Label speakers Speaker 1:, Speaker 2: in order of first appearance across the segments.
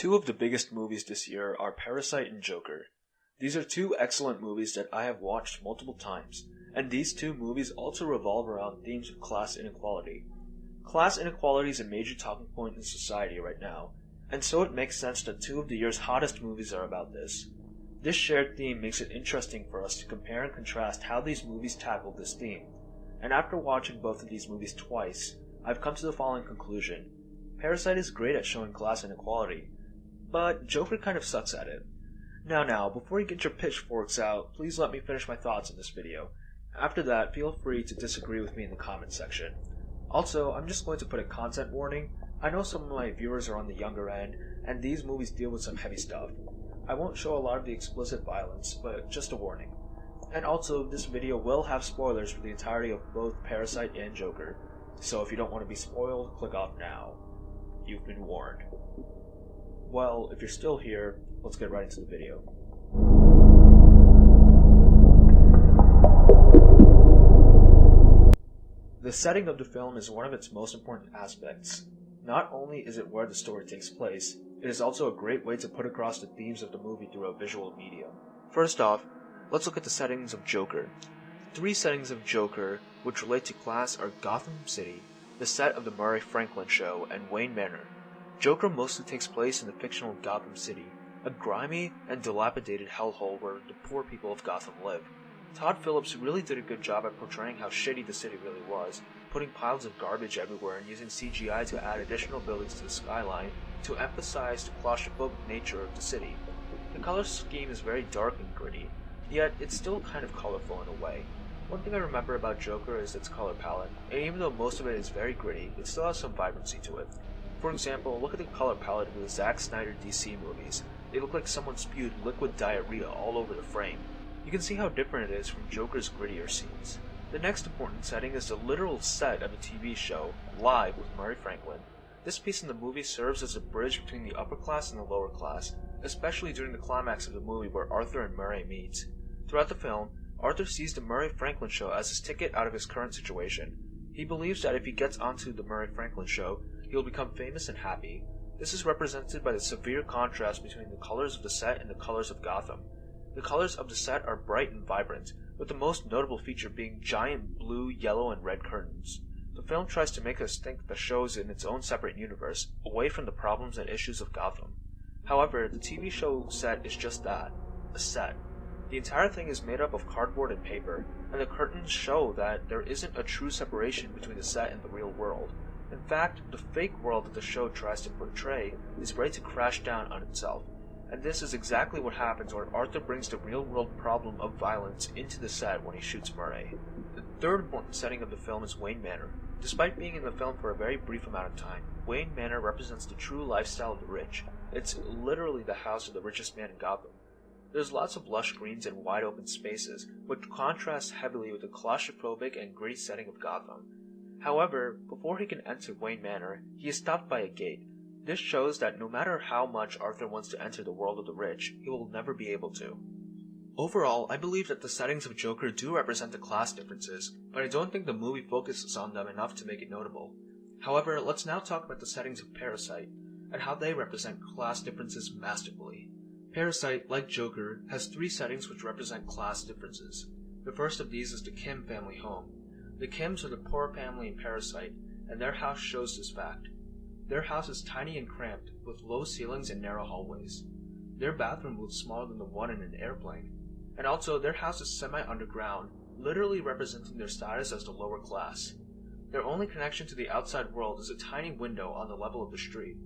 Speaker 1: Two of the biggest movies this year are Parasite and Joker. These are two excellent movies that I have watched multiple times, and these two movies also revolve around themes of class inequality. Class inequality is a major talking point in society right now, and so it makes sense that two of the year's hottest movies are about this. This shared theme makes it interesting for us to compare and contrast how these movies tackle this theme, and after watching both of these movies twice, I've come to the following conclusion. Parasite is great at showing class inequality, but Joker kind of sucks at it. Now, before you get your pitchforks out, please let me finish my thoughts in this video. After that, feel free to disagree with me in the comments section. Also, I'm just going to put a content warning. I know some of my viewers are on the younger end, and these movies deal with some heavy stuff. I won't show a lot of the explicit violence, but just a warning. And also, this video will have spoilers for the entirety of both Parasite and Joker, so if you don't want to be spoiled, click off now. You've been warned. Well, if you're still here, let's get right into the video. The setting of the film is one of its most important aspects. Not only is it where the story takes place, it is also a great way to put across the themes of the movie through a visual medium. First off, let's look at the settings of Joker. The three settings of Joker, which relate to class, are Gotham City, the set of the Murray Franklin show, and Wayne Manor. Joker mostly takes place in the fictional Gotham City, a grimy and dilapidated hellhole where the poor people of Gotham live. Todd Phillips really did a good job at portraying how shitty the city really was, putting piles of garbage everywhere and using CGI to add additional buildings to the skyline to emphasize the claustrophobic nature of the city. The color scheme is very dark and gritty, yet it's still kind of colorful in a way. One thing I remember about Joker is its color palette, and even though most of it is very gritty, it still has some vibrancy to it. For example, look at the color palette of the Zack Snyder DC movies. They look like someone spewed liquid diarrhea all over the frame. You can see how different it is from Joker's grittier scenes. The next important setting is the literal set of a TV show, Live with Murray Franklin. This piece in the movie serves as a bridge between the upper class and the lower class, especially during the climax of the movie where Arthur and Murray meet. Throughout the film, Arthur sees the Murray Franklin show as his ticket out of his current situation. He believes that if he gets onto the Murray Franklin show, he will become famous and happy. This is represented by the severe contrast between the colors of the set and the colors of Gotham. The colors of the set are bright and vibrant, with the most notable feature being giant blue, yellow, and red curtains. The film tries to make us think the show is in its own separate universe, away from the problems and issues of Gotham. However, the TV show set is just that, a set. The entire thing is made up of cardboard and paper, and the curtains show that there isn't a true separation between the set and the real world. In fact, the fake world that the show tries to portray is ready to crash down on itself, and this is exactly what happens when Arthur brings the real-world problem of violence into the set when he shoots Murray. The third important setting of the film is Wayne Manor. Despite being in the film for a very brief amount of time, Wayne Manor represents the true lifestyle of the rich. It's literally the house of the richest man in Gotham. There's lots of lush greens and wide open spaces, which contrasts heavily with the claustrophobic and gritty setting of Gotham. However, before he can enter Wayne Manor, he is stopped by a gate. This shows that no matter how much Arthur wants to enter the world of the rich, he will never be able to. Overall, I believe that the settings of Joker do represent the class differences, but I don't think the movie focuses on them enough to make it notable. However, let's now talk about the settings of Parasite, and how they represent class differences masterfully. Parasite, like Joker, has three settings which represent class differences. The first of these is the Kim family home. The Kims are the poor family in Parasite, and their house shows this fact. Their house is tiny and cramped, with low ceilings and narrow hallways. Their bathroom was smaller than the one in an airplane. And also, their house is semi-underground, literally representing their status as the lower class. Their only connection to the outside world is a tiny window on the level of the street.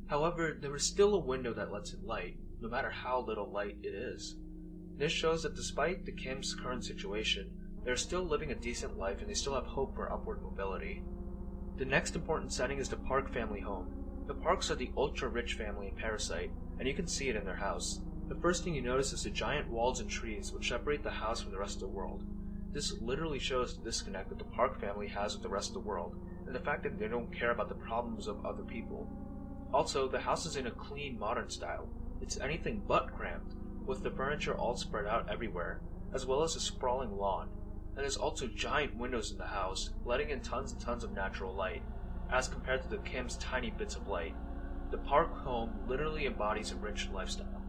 Speaker 1: However, there is still a window that lets in light, no matter how little light it is. This shows that despite the Kims' current situation, they are still living a decent life and they still have hope for upward mobility. The next important setting is the Park family home. The Parks are the ultra-rich family in Parasite, and you can see it in their house. The first thing you notice is the giant walls and trees which separate the house from the rest of the world. This literally shows the disconnect that the Park family has with the rest of the world, and the fact that they don't care about the problems of other people. Also, the house is in a clean, modern style. It's anything but cramped, with the furniture all spread out everywhere, as well as a sprawling lawn. And there's also giant windows in the house, letting in tons and tons of natural light, as compared to the Kim's tiny bits of light. The park home literally embodies a rich lifestyle.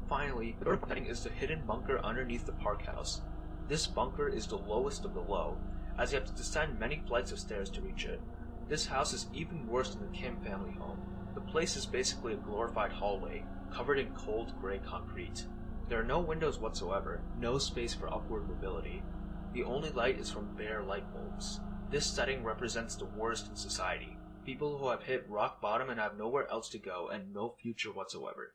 Speaker 1: Finally, the third setting is the hidden bunker underneath the park house. This bunker is the lowest of the low, as you have to descend many flights of stairs to reach it. This house is even worse than the Kim family home. The place is basically a glorified hallway, covered in cold gray concrete. There are no windows whatsoever, no space for upward mobility. The only light is from bare light bulbs. This setting represents the worst in society. People who have hit rock bottom and have nowhere else to go and no future whatsoever.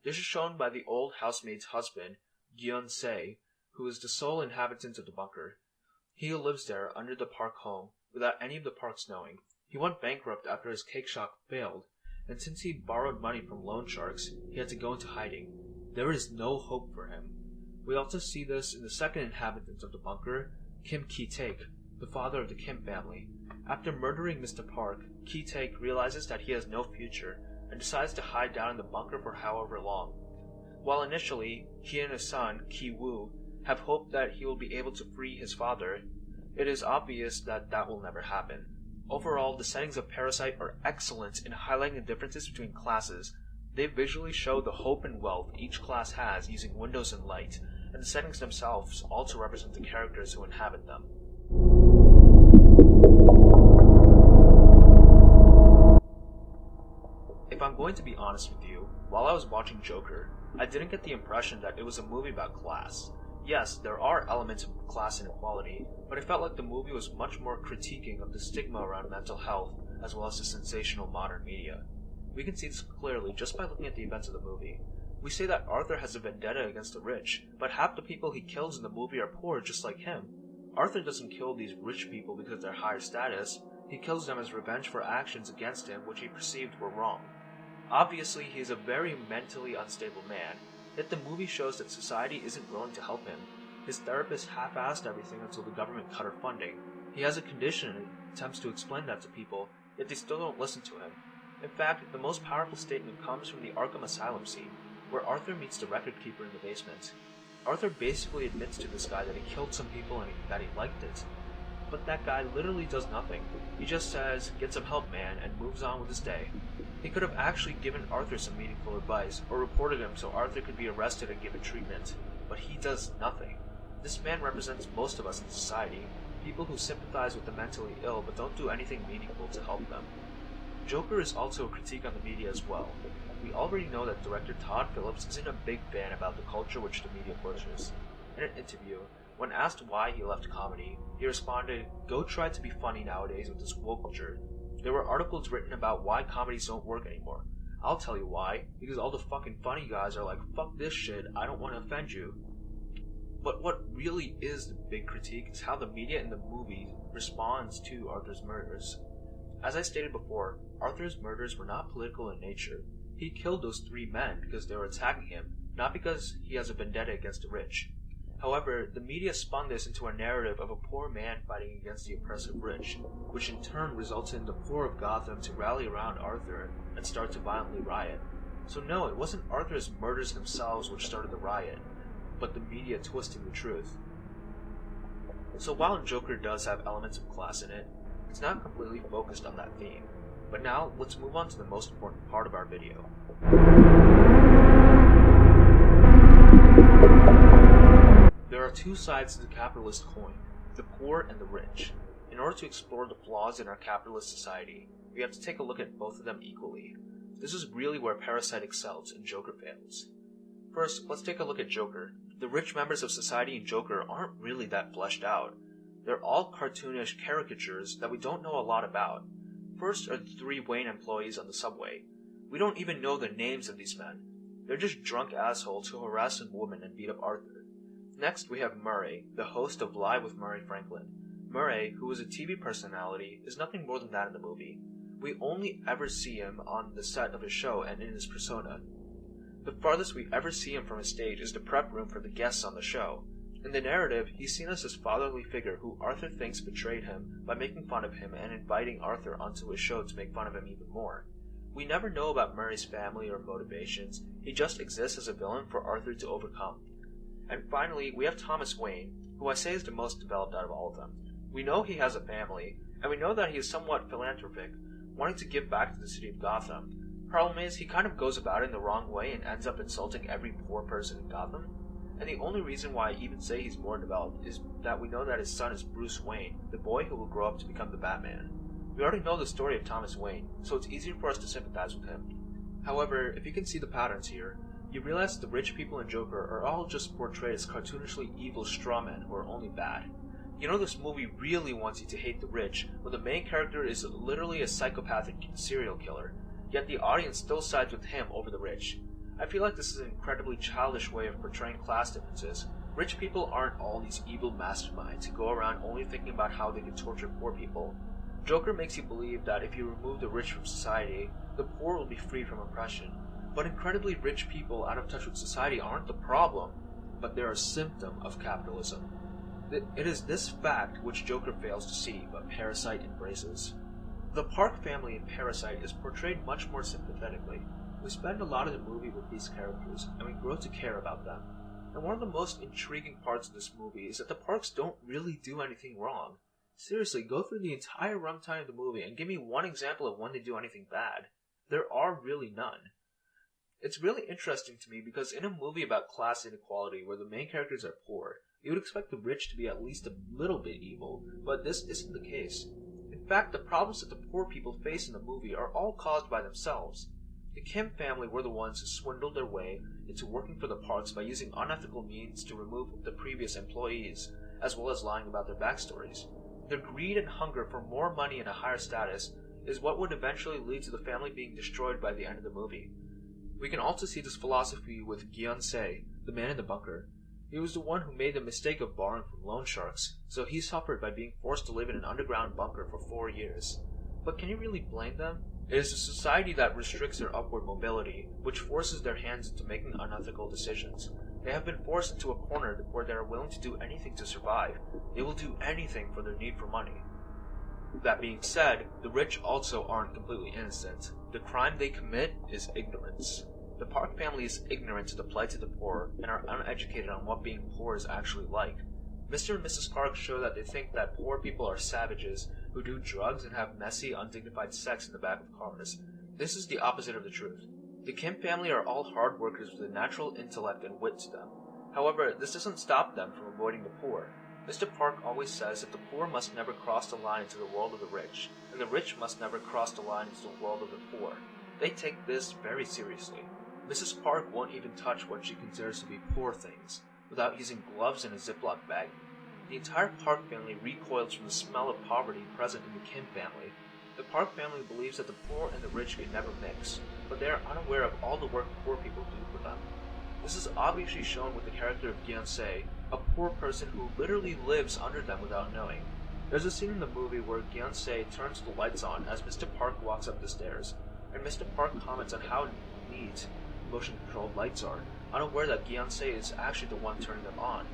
Speaker 1: This is shown by the old housemaid's husband, Gyun-se, who is the sole inhabitant of the bunker. He lives there under the park home without any of the parks knowing. He went bankrupt after his cake shop failed, and since he borrowed money from loan sharks, he had to go into hiding. There is no hope for him. We also see this in the second inhabitant of the bunker, Kim Ki-taek, the father of the Kim family. After murdering Mr. Park, Ki-taek realizes that he has no future and decides to hide down in the bunker for however long. While initially, he and his son, Ki-woo, have hoped that he will be able to free his father, it is obvious that that will never happen. Overall, the settings of Parasite are excellent in highlighting the differences between classes. They visually show the hope and wealth each class has using windows and light, and the settings themselves also represent the characters who inhabit them. If I'm going to be honest with you, while I was watching Joker, I didn't get the impression that it was a movie about class. Yes, there are elements of class inequality, but I felt like the movie was much more critiquing of the stigma around mental health, as well as the sensational modern media. We can see this clearly just by looking at the events of the movie. We say that Arthur has a vendetta against the rich, but half the people he kills in the movie are poor just like him. Arthur doesn't kill these rich people because they're higher status, he kills them as revenge for actions against him which he perceived were wrong. Obviously, he is a very mentally unstable man, yet the movie shows that society isn't willing to help him. His therapist half-assed everything until the government cut her funding. He has a condition and attempts to explain that to people, yet they still don't listen to him. In fact, the most powerful statement comes from the Arkham Asylum scene, where Arthur meets the record keeper in the basement. Arthur basically admits to this guy that he killed some people and that he liked it. But that guy literally does nothing. He just says, "Get some help, man," and moves on with his day. He could have actually given Arthur some meaningful advice, or reported him so Arthur could be arrested and given treatment. But he does nothing. This man represents most of us in society, people who sympathize with the mentally ill but don't do anything meaningful to help them. Joker is also a critique on the media as well. We already know that director Todd Phillips isn't a big fan about the culture which the media pushes. In an interview, when asked why he left comedy, he responded, "Go try to be funny nowadays with this woke culture. There were articles written about why comedies don't work anymore. I'll tell you why, because all the fucking funny guys are like, fuck this shit, I don't want to offend you." But what really is the big critique is how the media in the movie responds to Arthur's murders. As I stated before, Arthur's murders were not political in nature. He killed those 3 men because they were attacking him, not because he has a vendetta against the rich. However, the media spun this into a narrative of a poor man fighting against the oppressive rich, which in turn resulted in the poor of Gotham to rally around Arthur and start to violently riot. So no, it wasn't Arthur's murders themselves which started the riot, but the media twisting the truth. So while Joker does have elements of class in it, it's not completely focused on that theme. But now, let's move on to the most important part of our video. There are 2 sides to the capitalist coin, the poor and the rich. In order to explore the flaws in our capitalist society, we have to take a look at both of them equally. This is really where Parasite excels and Joker fails. First, let's take a look at Joker. The rich members of society in Joker aren't really that fleshed out. They're all cartoonish caricatures that we don't know a lot about. First are the 3 Wayne employees on the subway. We don't even know the names of these men. They're just drunk assholes who harass a woman and beat up Arthur. Next, we have Murray, the host of Live with Murray Franklin. Murray, who is a TV personality, is nothing more than that in the movie. We only ever see him on the set of his show and in his persona. The farthest we ever see him from his stage is the prep room for the guests on the show. In the narrative, he's seen as this fatherly figure who Arthur thinks betrayed him by making fun of him and inviting Arthur onto his show to make fun of him even more. We never know about Murray's family or motivations, he just exists as a villain for Arthur to overcome. And finally, we have Thomas Wayne, who I say is the most developed out of all of them. We know he has a family, and we know that he is somewhat philanthropic, wanting to give back to the city of Gotham. Problem is, he kind of goes about it in the wrong way and ends up insulting every poor person in Gotham. And the only reason why I even say he's more developed is that we know that his son is Bruce Wayne, the boy who will grow up to become the Batman. We already know the story of Thomas Wayne, so it's easier for us to sympathize with him. However, if you can see the patterns here, you realize that the rich people in Joker are all just portrayed as cartoonishly evil strawmen who are only bad. You know, this movie really wants you to hate the rich when the main character is literally a psychopathic serial killer, yet the audience still sides with him over the rich. I feel like this is an incredibly childish way of portraying class differences. Rich people aren't all these evil masterminds who go around only thinking about how they can torture poor people. Joker makes you believe that if you remove the rich from society, the poor will be free from oppression. But incredibly rich people out of touch with society aren't the problem, but they're a symptom of capitalism. It is this fact which Joker fails to see, but Parasite embraces. The Park family in Parasite is portrayed much more sympathetically. We spend a lot of the movie with these characters, and we grow to care about them. And one of the most intriguing parts of this movie is that the Parks don't really do anything wrong. Seriously, go through the entire runtime of the movie and give me one example of when they do anything bad. There are really none. It's really interesting to me because in a movie about class inequality where the main characters are poor, you would expect the rich to be at least a little bit evil, but this isn't the case. In fact, the problems that the poor people face in the movie are all caused by themselves. The Kim family were the ones who swindled their way into working for the Parks by using unethical means to remove the previous employees, as well as lying about their backstories. Their greed and hunger for more money and a higher status is what would eventually lead to the family being destroyed by the end of the movie. We can also see this philosophy with Gyeon-se, the man in the bunker. He was the one who made the mistake of borrowing from loan sharks, so he suffered by being forced to live in an underground bunker for 4 years. But can you really blame them? It is a society that restricts their upward mobility, which forces their hands into making unethical decisions. They have been forced into a corner where they are willing to do anything to survive. They will do anything for their need for money. That being said, the rich also aren't completely innocent. The crime they commit is ignorance. The Park family is ignorant to the plight of the poor and are uneducated on what being poor is actually like. Mr. and Mrs. Park show that they think that poor people are savages who do drugs and have messy, undignified sex in the back of cars. This is the opposite of the truth. The Kim family are all hard workers with a natural intellect and wit to them. However, this doesn't stop them from avoiding the poor. Mr. Park always says that the poor must never cross the line into the world of the rich, and the rich must never cross the line into the world of the poor. They take this very seriously. Mrs. Park won't even touch what she considers to be poor things, without using gloves and a Ziploc bag. The entire Park family recoils from the smell of poverty present in the Kim family. The Park family believes that the poor and the rich can never mix, but they are unaware of all the work poor people do for them. This is obviously shown with the character of Gyeon-se, a poor person who literally lives under them without knowing. There's a scene in the movie where Gyeon-se turns the lights on as Mr. Park walks up the stairs, and Mr. Park comments on how neat motion-controlled lights are, unaware that Gyeon-se is actually the one turning them on.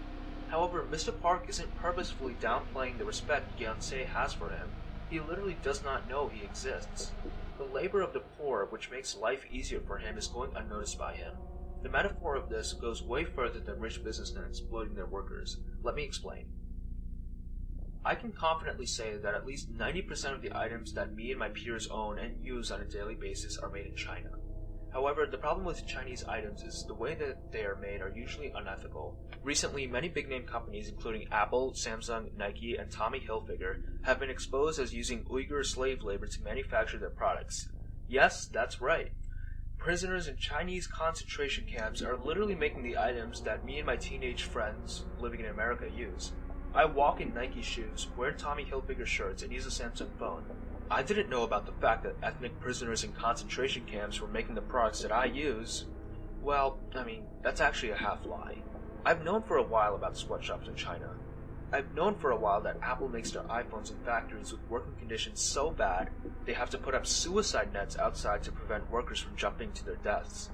Speaker 1: However, Mr. Park isn't purposefully downplaying the respect Gyeon-se has for him. He literally does not know he exists. The labor of the poor, which makes life easier for him, is going unnoticed by him. The metaphor of this goes way further than rich businessmen exploiting their workers. Let me explain. I can confidently say that at least 90% of the items that me and my peers own and use on a daily basis are made in China. However, the problem with Chinese items is the way that they are made are usually unethical. Recently, many big-name companies including Apple, Samsung, Nike, and Tommy Hilfiger have been exposed as using Uyghur slave labor to manufacture their products. Yes, that's right. Prisoners in Chinese concentration camps are literally making the items that me and my teenage friends living in America use. I walk in Nike shoes, wear Tommy Hilfiger shirts, and use a Samsung phone. I didn't know about the fact that ethnic prisoners in concentration camps were making the products that I use. Well, that's actually a half lie. I've known for a while about sweatshops in China. I've known for a while that Apple makes their iPhones in factories with working conditions so bad they have to put up suicide nets outside to prevent workers from jumping to their deaths.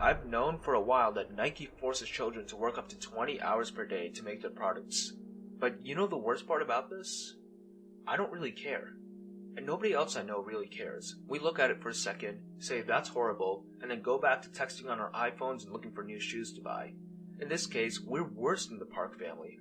Speaker 1: I've known for a while that Nike forces children to work up to 20 hours per day to make their products. But you know the worst part about this? I don't really care. And nobody else I know really cares. We look at it for a second, say that's horrible, and then go back to texting on our iPhones and looking for new shoes to buy. In this case, we're worse than the Park family.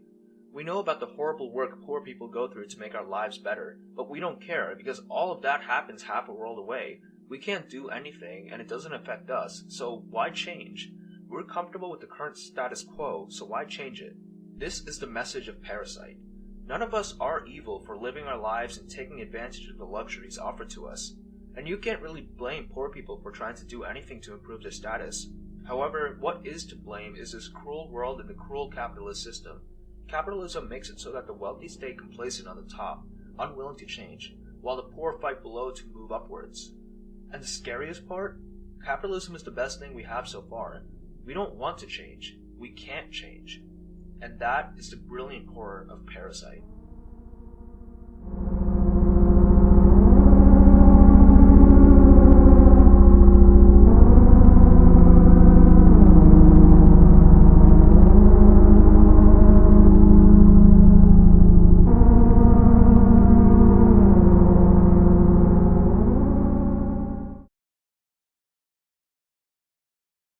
Speaker 1: We know about the horrible work poor people go through to make our lives better, but we don't care because all of that happens half a world away, We can't do anything and it doesn't affect us, so why change? We're comfortable with the current status quo, so why change it? This is the message of Parasite. None of us are evil for living our lives and taking advantage of the luxuries offered to us. And you can't really blame poor people for trying to do anything to improve their status. However, what is to blame is this cruel world and the cruel capitalist system. Capitalism makes it so that the wealthy stay complacent on the top, unwilling to change, while the poor fight below to move upwards. And the scariest part? Capitalism is the best thing we have so far. We don't want to change. We can't change. And that is the brilliant horror of Parasite.